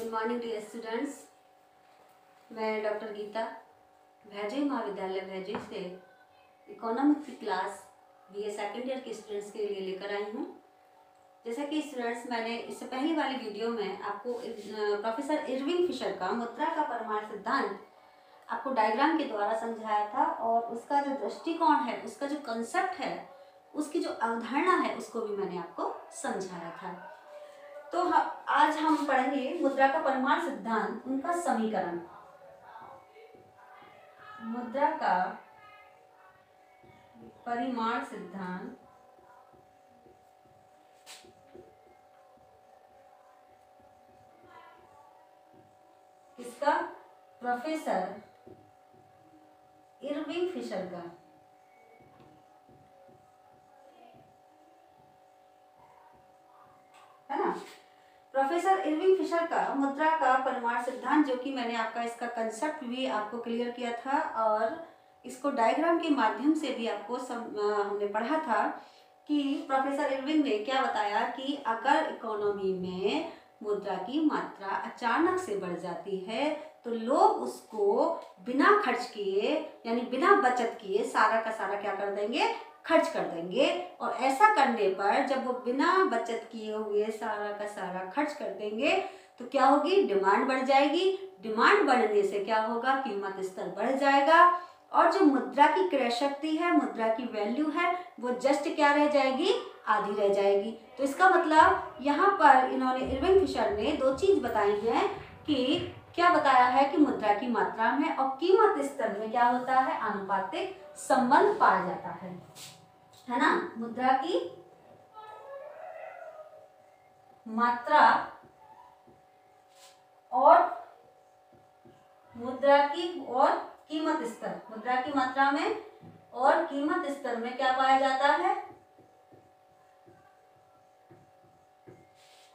Good morning dear students. मैं doctor Geeta Bhaijai महाविद्यालय भैजई से इकोनॉमिक्स की क्लास बीए सेकेंड ईयर के स्टूडेंट्स के लिए लेकर आई हूँ। जैसा कि स्टूडेंट्स, मैंने इससे पहले वाली वीडियो में आपको प्रोफेसर इरविंग फिशर का मुद्रा का परमाणु सिद्धांत आपको डायग्राम के द्वारा समझाया था और उसका जो दृष्टिकोण है, उसका जो कंसेप्ट है, उसकी जो अवधारणा है, उसको भी मैंने आपको समझाया था। तो आज हम पढ़ेंगे मुद्रा का परमाणु सिद्धांत, उनका समीकरण। मुद्रा का परिमाण सिद्धांत किसका? प्रोफेसर इरविंग फिशर का। है ना? प्रोफेसर इरविंग फिशर का मुद्रा का परमाणु सिद्धांत, जो कि मैंने आपका इसका कंसेप्ट भी आपको क्लियर किया था और इसको डायग्राम के माध्यम से भी आपको हमने पढ़ा था कि प्रोफेसर इरविंग ने क्या बताया कि अगर इकोनॉमी में मुद्रा की मात्रा अचानक से बढ़ जाती है तो लोग उसको बिना खर्च किए, यानी बिना बचत किए सारा का सारा क्या कर देंगे? खर्च कर देंगे। और ऐसा करने पर जब वो बिना बचत किए हुए सारा का सारा खर्च कर देंगे तो क्या होगी? डिमांड बढ़ जाएगी। डिमांड बढ़ने से क्या होगा? कीमत स्तर बढ़ जाएगा और जो मुद्रा की क्रय शक्ति है, मुद्रा की वैल्यू है, वो जस्ट क्या रह जाएगी? आधी रह जाएगी। तो इसका मतलब यहाँ पर इन्होंने इरविंग फिशर ने दो चीज बताई हैं कि क्या बताया है कि मुद्रा की मात्रा में और कीमत स्तर में क्या होता है? आनुपातिक संबंध पाया जाता है ना? मुद्रा की मात्रा और कीमत स्तर, मुद्रा की मात्रा में और कीमत स्तर में क्या पाया जाता है?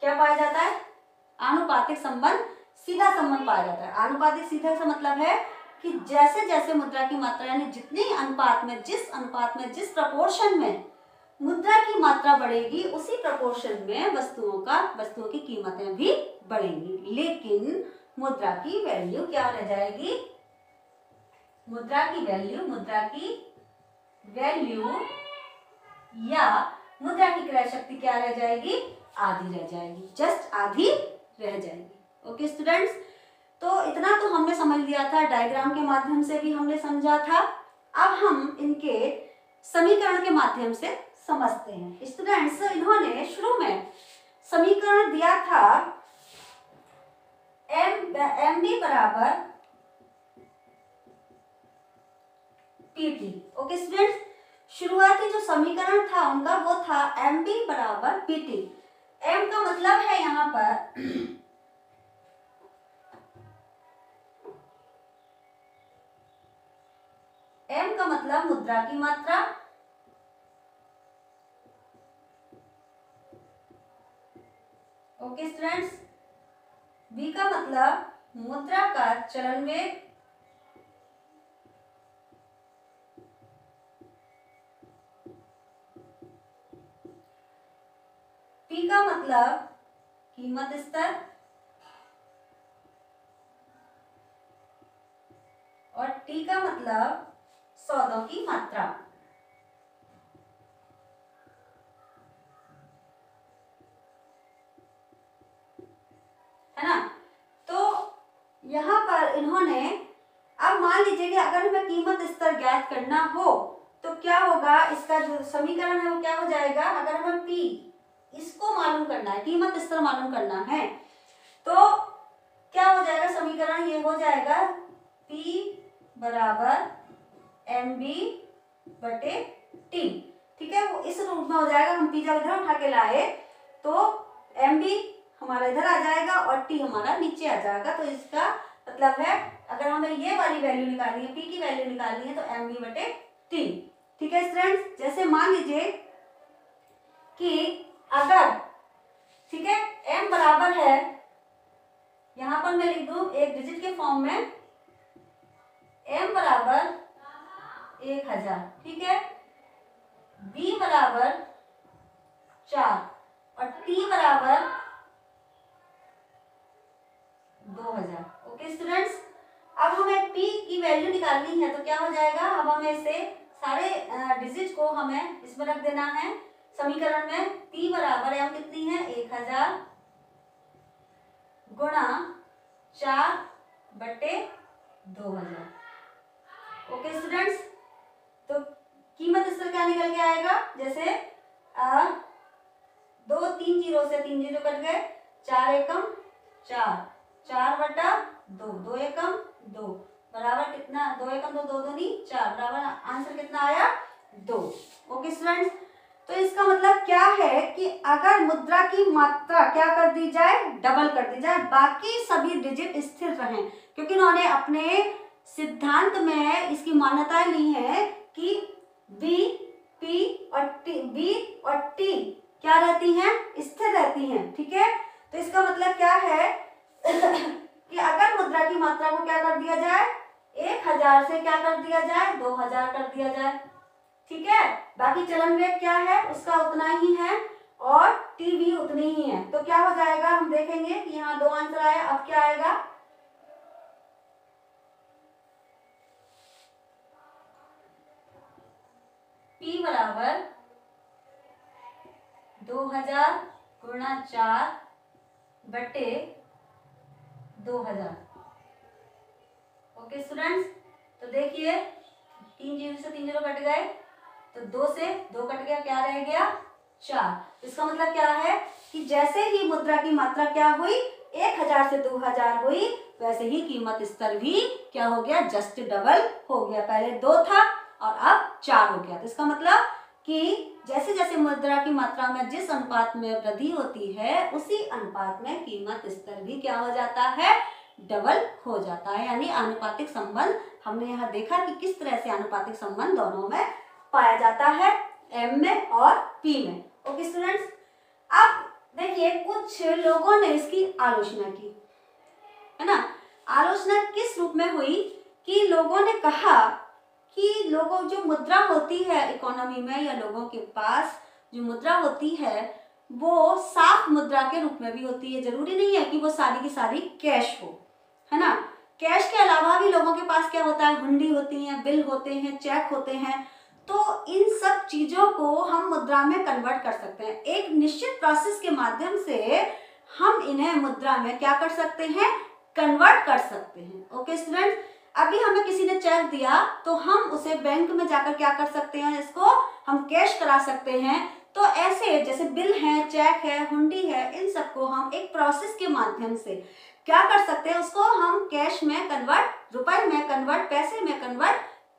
क्या पाया जाता है? आनुपातिक संबंध, सीधा संबंध पाया जाता है। आनुपातिक सीधा से मतलब है कि जैसे जैसे मुद्रा की मात्रा, यानी जितनी अनुपात में, जिस प्रपोर्शन में मुद्रा की मात्रा बढ़ेगी, उसी प्रपोर्शन में वस्तुओं की कीमतें भी बढ़ेंगी। लेकिन मुद्रा की वैल्यू क्या रह जाएगी? मुद्रा की वैल्यू या मुद्रा की क्रय शक्ति क्या रह जाएगी? आधी रह जाएगी, जस्ट आधी रह जाएगी। ओके स्टूडेंट्स, तो इतना तो हमने समझ लिया था, डायग्राम के माध्यम से भी हमने समझा था। अब हम इनके समीकरण के माध्यम से समझते हैं। स्टूडेंट्स, इन्होंने शुरू में समीकरण दिया था एम बी बराबर पीटी। ओके स्टूडेंट्स, शुरुआती जो समीकरण था उनका वो था एम बी बराबर पीटी। एम का मतलब है यहाँ पर एम का मतलब मुद्रा की मात्रा, ओके स्टूडेंट्स। बी का मतलब मुद्रा का चलन वेग, टी का मतलब कीमत स्तर और टी का मतलब सौदों की मात्रा। है ना? तो यहां पर इन्होंने, अब मान लीजिए कि अगर हमें कीमत स्तर ज्ञात करना हो तो क्या होगा? इसका जो समीकरण है वो क्या हो जाएगा? अगर हमें पी इसको मालूम करना है, कीमत स्तर मालूम करना है, तो क्या हो जाएगा समीकरण? ये हो जाएगा P बराबर एम बी बटे टी। ठीक है, वो इस रूप में हो जाएगा। हम P जब इधर उठा के लाए तो एम बी हमारा इधर आ जाएगा और टी हमारा नीचे आ जाएगा। तो इसका मतलब है अगर हमें ये वाली वैल्यू निकालनी है, P की वैल्यू निकालनी है, तो एम बी बटे टी। ठीक है स्टूडेंट्स, जैसे मान लीजिए कि अगर, ठीक है, m बराबर है, यहां पर मैं लिख दूं एक डिजिट के फॉर्म में, m बराबर 1000, ठीक है, b बराबर 4 और t बराबर की वैल्यू निकालनी है तो क्या हो जाएगा, अब हमें इसे सारे डिजिट को हमें इसमें रख देना है समीकरण में। P बराबर m कितनी है 1000 गुणा 4/2000। ओके स्टूडेंट्स, तो कीमत इस तरह क्या निकल के आएगा, जैसे 2 3 जीरो से 3 जीरो कट गए, 4 एकम 4, 4/2, 2 एकम 2 बराबर कितना, 2 एकम 2, 2 दूनी 4 बराबर आंसर कितना आया 2। ओके स्टूडेंट्स, तो इसका मतलब क्या है कि अगर मुद्रा की मात्रा क्या कर दी जाए, डबल कर दी जाए, बाकी सभी डिजिट स्थिर रहें, क्योंकि उन्होंने अपने सिद्धांत में इसकी मान्यताएं ली है कि बी पी और टी, बी और टी क्या रहती हैं, स्थिर रहती हैं। ठीक है, तो इसका मतलब क्या है कि अगर मुद्रा की मात्रा को क्या कर दिया जाए, 1000 से क्या कर दिया जाए 2000 कर दिया जाए। ठीक है, बाकी चलन वेग क्या है उसका उतना ही है और टी भी उतनी ही है, तो क्या हो जाएगा हम देखेंगे कि यहाँ 2 आंसर आया। अब क्या आएगा, P बराबर 2000 गुणा 4/2000। ओके स्टूडेंट्स, तो देखिए 3 जीरो से 3 जीरो कट गए, तो 2 से 2 कट गया, क्या रह गया 4। इसका मतलब क्या है कि जैसे ही मुद्रा की मात्रा क्या हुई 1000 से 2000 हुई, वैसे ही कीमत स्तर भी क्या हो गया, जस्ट डबल हो गया। पहले 2 था और अब 4 हो गया। तो इसका मतलब कि जैसे जैसे मुद्रा की मात्रा में जिस अनुपात में वृद्धि होती है, उसी अनुपात में कीमत स्तर भी क्या हो जाता है, डबल हो जाता है। यानी आनुपातिक संबंध हमने यहाँ देखा कि किस तरह से आनुपातिक संबंध दोनों में पाया जाता है, M में और P में। ओके स्टूडेंट्स, अब देखिए कुछ लोगों ने इसकी आलोचना की, है ना। आलोचना किस रूप में हुई कि लोगों ने कहा कि लोगों जो मुद्रा होती है इकोनॉमी में, या लोगों के पास जो मुद्रा होती है वो साफ मुद्रा के रूप में भी होती है। जरूरी नहीं है कि वो सारी की सारी कैश हो, है ना। कैश के अलावा भी लोगों के पास क्या होता है, हुंडी होती है, बिल होते हैं, चेक होते हैं। तो इन सब चीजों को हम मुद्रा में कन्वर्ट कर सकते हैं। एक निश्चित प्रोसेस के माध्यम से हम इन्हें मुद्रा में क्या कर सकते हैं, कन्वर्ट कर सकते हैं। ओके स्टूडेंट्स, अभी हमें किसी ने चेक दिया तो हम उसे बैंक में जाकर क्या कर सकते हैं, इसको हम कैश करा सकते हैं। तो ऐसे जैसे बिल है, चेक है, हुंडी है, इन सबको हम एक प्रोसेस के माध्यम से क्या कर सकते हैं, उसको हम कैश में कन्वर्ट, रुपए में कन्वर्ट, पैसे में कन्वर्ट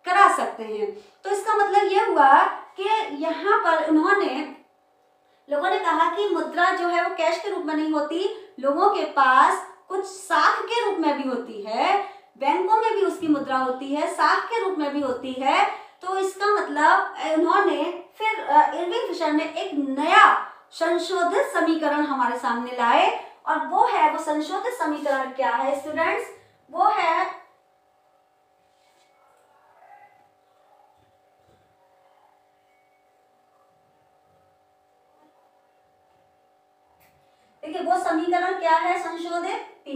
करा सकते हैं। तो इसका मतलब ये हुआ कि यहाँ पर लोगों ने कहा कि मुद्रा जो है वो कैश के रूप में नहीं होती, लोगों के पास कुछ साख के रूप में भी होती है, बैंकों में भी उसकी मुद्रा होती है, साख के रूप में भी होती है। तो इसका मतलब उन्होंने फिर इरविंग फिशर ने एक नया संशोधित समीकरण हमारे सामने लाए, और वो संशोधित समीकरण क्या है स्टूडेंट्स, वो है देखिए वो समीकरण क्या है, संशोधित P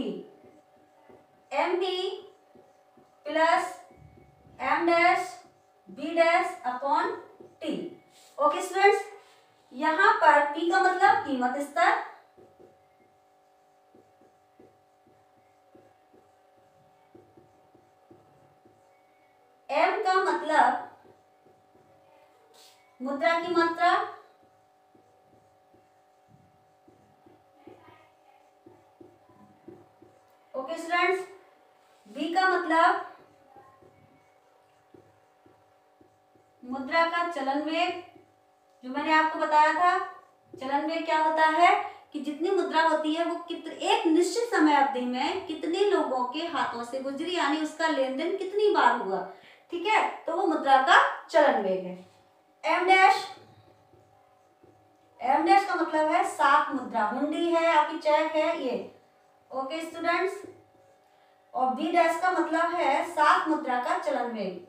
MP plus M dash B dash upon T। Okay students, यहां पर P का मतलब कीमत स्तर, M का मतलब मुद्रा की मात्रा, ओके स्टूडेंट्स, B का मतलब मुद्रा का चलन वेग, जो मैंने आपको बताया था। चलन वेग क्या होता है कि जितनी मुद्रा होती है वो एक निश्चित समय अवधि में कितने लोगों के हाथों से गुजरी, यानी उसका लेन देन कितनी बार हुआ। ठीक है, तो वो मुद्रा का चलन वेग है। M डैश का मतलब है साख मुद्रा, हुंडी है, आपकी चेक है ये। ओके स्टूडेंट्स, और B डैश का मतलब है साख मुद्रा का चलन वेग।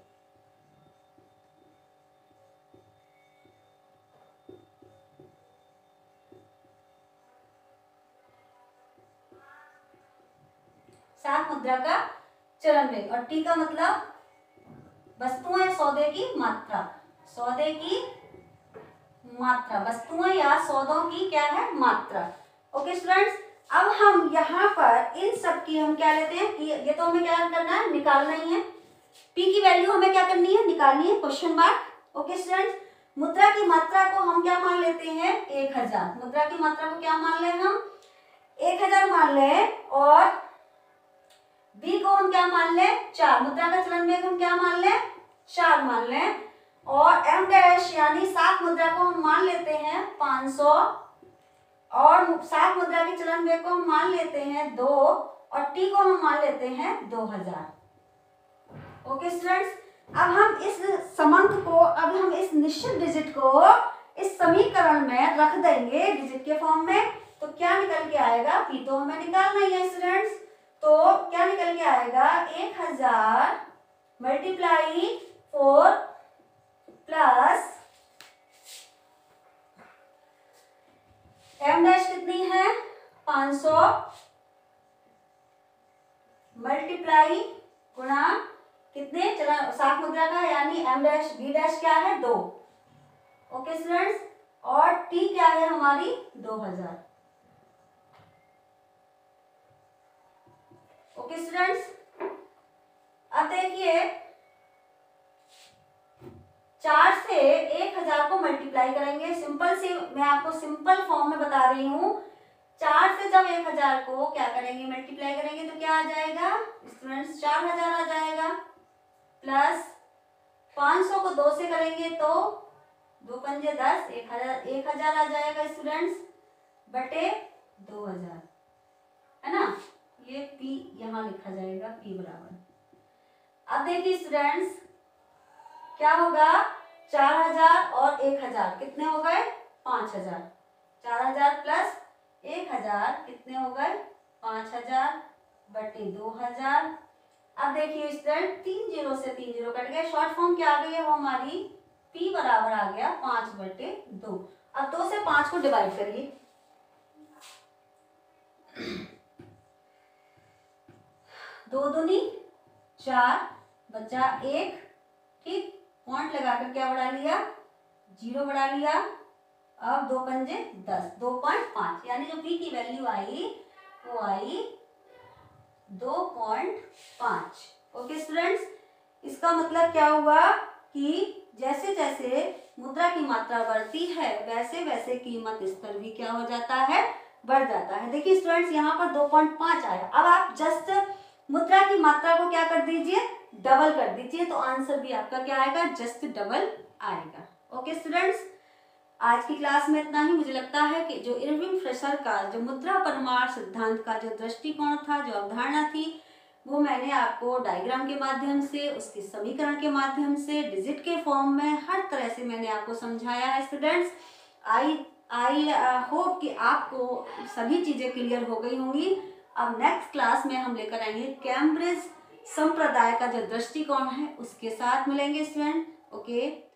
साख मुद्रा का चलन वेग, और T का मतलब वस्तुएं, सौदे की मात्रा, सौदे की मात्रा, वस्तुएं या सौदों की क्या है, मात्रा। ओके स्टूडेंट्स, अब हम यहाँ पर इन सब की हम क्या लेते हैं कि ये तो हमें क्या करना है, निकालना ही है। पी की वैल्यू हमें क्या करनी है, निकालनी है, क्वेश्चन मार्क। ओके स्टूडेंट्स, मुद्रा की मात्रा को हम क्या मान लेते हैं, 1000। मुद्रा की मात्रा को क्या मान ले, हम 1000 मान ले, और बी को हम क्या मान ले, 4। मुद्रा का चलन वेग हम क्या मान ले, 4 मान ले, और एम डैश यानी साख मुद्रा को हम मान लेते हैं 500, और साख मुद्रा के चलन वेग को हम मान लेते हैं 2, और टी को हम मान लेते हैं 2000। ओके स्टूडेंट्स, अब हम इस समांक को, अब हम इस निश्चित डिजिट को इस समीकरण में रख देंगे डिजिट के फॉर्म में, तो क्या निकल के आएगा, पी तो हमें निकालना ही है स्टूडेंट्स, तो क्या निकल के आएगा, 1000 मल्टीप्लाई 4 प्लस एम डैश कितनी है 500 मल्टीप्लाई गुणा कितने, चला साख मुद्रा का यानी एम डैश, बी डैश क्या है 2। ओके स्टूडेंट्स, और टी क्या है हमारी 2000। ओके स्टूडेंट्स, अब देखिए 4 से 1000 को मल्टीप्लाई करेंगे, सिंपल से मैं आपको सिंपल फॉर्म में बता रही हूँ। 4 से जब 1000 को क्या करेंगे, मल्टीप्लाई करेंगे, तो क्या आ जाएगा स्टूडेंट्स, 4000 आ जाएगा, प्लस 500 को 2 से करेंगे तो 2 पंजे 10, 1000 आ जाएगा स्टूडेंट्स, बटे 2000, है ना। ये P यहाँ लिखा जाएगा, P बराबर। अब देखिए स्टूडेंट्स क्या होगा, 4000 और 1000 कितने हो गए, 5000। 4000 प्लस 1000 कितने हो गए, 5000 बटे 2000। अब देखिए स्टूडेंट 3 0 से 3 0 कट गए, शॉर्ट फॉर्म क्या आ गई है, वो हमारी P बराबर आ गया 5 बटे 2। अब 2 से 5 को डिवाइड करिए, 2 दूनी 4 बचा 1, ठीक, पॉइंट लगाकर क्या बढ़ा लिया, 0 बढ़ा लिया। अब 2 पंजे 10, 2.5, यानी जो P की वैल्यू आई वो आई 2.5। ओके स्टूडेंट्स, इसका मतलब क्या हुआ कि जैसे जैसे मुद्रा की मात्रा बढ़ती है वैसे वैसे कीमत स्तर भी क्या हो जाता है, बढ़ जाता है। देखिए स्टूडेंट्स यहाँ पर 2.5 आया, अब आप जस्ट मुद्रा की मात्रा को क्या कर दीजिए, डबल कर दीजिए, तो आंसर भी आपका क्या आएगा, जस्ट डबल आएगा। ओके स्टूडेंट्स, आज की क्लास में इतना ही। मुझे लगता है कि जो इरविंग फिशर का जो मुद्रा परिमाण सिद्धांत का जो दृष्टिकोण था, जो अवधारणा थी, वो मैंने आपको डायग्राम के माध्यम से, उसके समीकरण के माध्यम से, डिजिट के फॉर्म में, हर तरह से मैंने आपको समझाया है स्टूडेंट्स। आई होप कि आपको सभी चीजें क्लियर हो गई होंगी। अब नेक्स्ट क्लास में हम लेकर आएंगे कैम्ब्रिज संप्रदाय का जो दृष्टिकोण है, उसके साथ मिलेंगे स्टूडेंट। ओके।